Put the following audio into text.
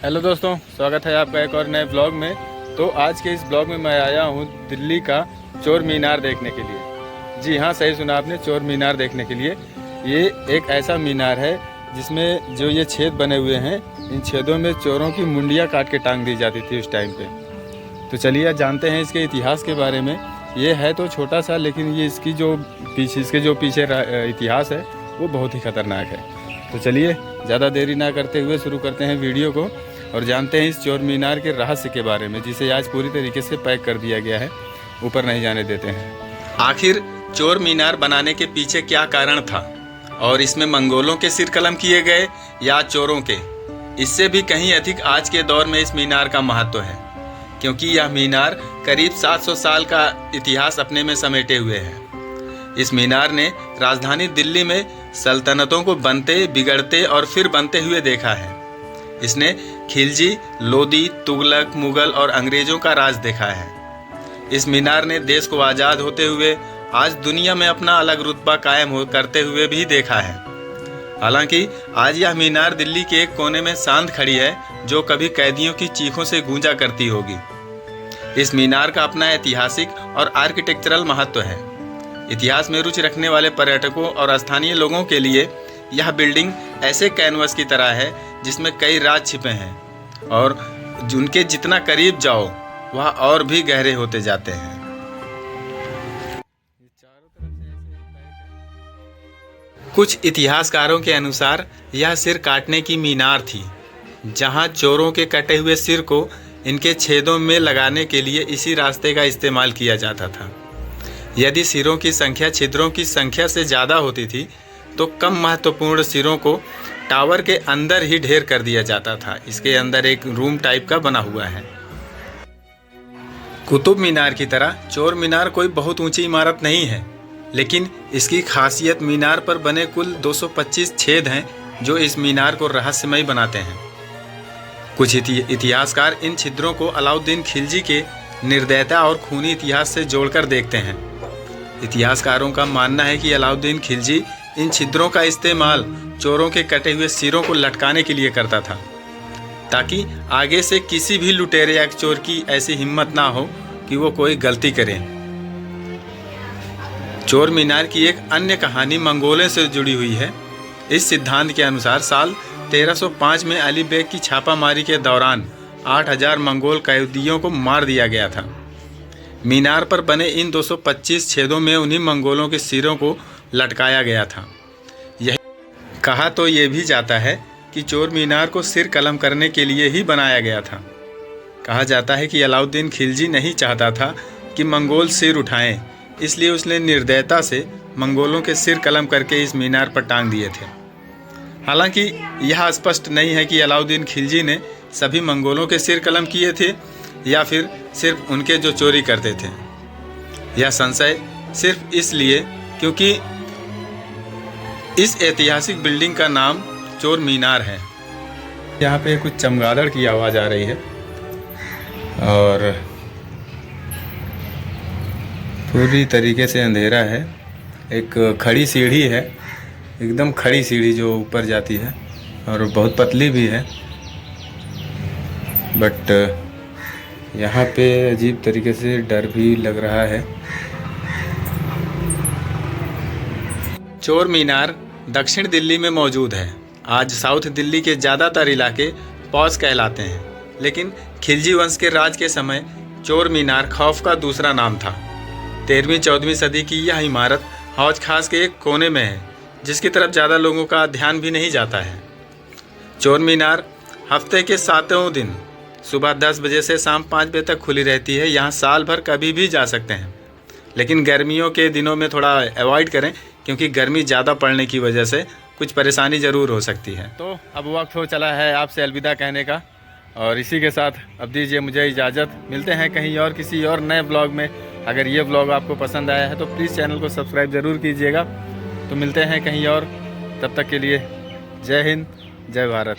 Hello दोस्तों, स्वागत है आपका एक और नए ब्लॉग में। तो आज के इस ब्लॉग में मैं आया हूँ दिल्ली का चोर मीनार देखने के लिए। जी हाँ, सही सुना आपने, चोर मीनार देखने के लिए। ये एक ऐसा मीनार है जिसमें जो ये छेद बने हुए हैं, इन छेदों में चोरों की मुंडियाँ काट के टांग दी जाती थी उस टाइम पे। तो चलिए आज जानते हैं इसके इतिहास के बारे में। ये है तो छोटा सा, लेकिन ये इसके जो पीछे इतिहास है वो बहुत ही खतरनाक है। तो चलिए ज़्यादा देरी ना करते हुए शुरू करते हैं वीडियो को और जानते हैं इस चोर मीनार के रहस्य के बारे में, जिसे आज पूरी तरीके से पैक कर दिया गया है, ऊपर नहीं जाने देते हैं। आखिर चोर मीनार बनाने के पीछे क्या कारण था और इसमें मंगोलों के सिर कलम किए गए या चोरों के? इससे भी कहीं अधिक आज के दौर में इस मीनार का महत्व है, क्योंकि यह मीनार करीब 700 साल का इतिहास अपने में समेटे हुए है। इस मीनार ने राजधानी दिल्ली में सल्तनतों को बनते, बिगड़ते और फिर बनते हुए देखा है। इसने खिलजी, लोदी, तुगलक, मुगल और अंग्रेजों का राज देखा है। इस मीनार ने देश को आज़ाद होते हुए आज दुनिया में अपना अलग रुतबा कायम करते हुए भी देखा है। हालांकि आज यह मीनार दिल्ली के एक कोने में शांत खड़ी है, जो कभी कैदियों की चीखों से गूंजा करती होगी। इस मीनार का अपना ऐतिहासिक और आर्किटेक्चरल महत्व है। इतिहास में रुचि रखने वाले पर्यटकों और स्थानीय लोगों के लिए यह बिल्डिंग ऐसे कैनवस की तरह है जिसमें कई राज छिपे हैं और उनके जितना करीब जाओ वह और भी गहरे होते जाते हैं। कुछ इतिहासकारों के अनुसार यह सिर काटने की मीनार थी, जहां चोरों के कटे हुए सिर को इनके छेदों में लगाने के लिए इसी रास्ते का इस्तेमाल किया जाता था। यदि सिरों की संख्या छिद्रों की संख्या से ज़्यादा होती थी तो कम महत्वपूर्ण सिरों को टावर के अंदर ही ढेर कर दिया जाता था। इसके अंदर एक रूम टाइप का बना हुआ है। कुतुब मीनार की तरह चोर मीनार कोई बहुत ऊंची इमारत नहीं है, लेकिन इसकी खासियत मीनार पर बने कुल 225 छेद हैं, जो इस मीनार को रहस्यमय बनाते हैं। कुछ इतिहासकार इन छिद्रों को अलाउद्दीन खिलजी के निर्दयता और खूनी इतिहास से जोड़कर देखते हैं। इतिहासकारों का मानना है कि अलाउद्दीन खिलजी इन छिद्रों का इस्तेमाल चोरों के कटे हुए सिरों को लटकाने के लिए करता था, ताकि आगे से किसी भी लुटेरे या चोर की ऐसी हिम्मत ना हो कि वो कोई गलती करे। चोर मीनार की एक अन्य कहानी मंगोलों से जुड़ी हुई है। इस सिद्धांत के अनुसार साल 1305 में अली बेग की छापामारी के दौरान 8000 मंगोल कैदियों को मार दिया गया था। मीनार पर बने इन 225 छेदों में उन्हीं मंगोलों के सिरों को लटकाया गया था। यह कहा तो ये भी जाता है कि चोर मीनार को सिर कलम करने के लिए ही बनाया गया था। कहा जाता है कि अलाउद्दीन खिलजी नहीं चाहता था कि मंगोल सिर उठाएं, इसलिए उसने निर्दयता से मंगोलों के सिर कलम करके इस मीनार पर टांग दिए थे। हालांकि यह स्पष्ट नहीं है कि अलाउद्दीन खिलजी ने सभी मंगोलों के सिर कलम किए थे या फिर सिर्फ उनके जो चोरी करते थे। यह संशय सिर्फ इसलिए क्योंकि इस ऐतिहासिक बिल्डिंग का नाम चोर मीनार है। यहाँ पे कुछ चमगादड़ की आवाज़ आ रही है और पूरी तरीके से अंधेरा है। एक खड़ी सीढ़ी है, एकदम खड़ी सीढ़ी जो ऊपर जाती है और बहुत पतली भी है, बट यहाँ पे अजीब तरीके से डर भी लग रहा है। चोर मीनार दक्षिण दिल्ली में मौजूद है। आज साउथ दिल्ली के ज़्यादातर इलाके पौष कहलाते हैं, लेकिन खिलजी वंश के राज के समय चोर मीनार खौफ का दूसरा नाम था। 13वीं-14वीं सदी की यह इमारत हौज खास के एक कोने में है, जिसकी तरफ ज़्यादा लोगों का ध्यान भी नहीं जाता है। चोर मीनार हफ्ते के 7 दिन सुबह 10 बजे से शाम 5 बजे तक खुली रहती है। यहाँ साल भर कभी भी जा सकते हैं, लेकिन गर्मियों के दिनों में थोड़ा अवॉइड करें, क्योंकि गर्मी ज़्यादा पड़ने की वजह से कुछ परेशानी ज़रूर हो सकती है। तो अब वक्त हो चला है आपसे अलविदा कहने का, और इसी के साथ अब दीजिए मुझे इजाज़त। मिलते हैं कहीं और किसी और नए ब्लॉग में। अगर ये ब्लॉग आपको पसंद आया है तो प्लीज़ चैनल को सब्सक्राइब ज़रूर कीजिएगा। तो मिलते हैं कहीं और, तब तक के लिए जय हिंद, जय भारत।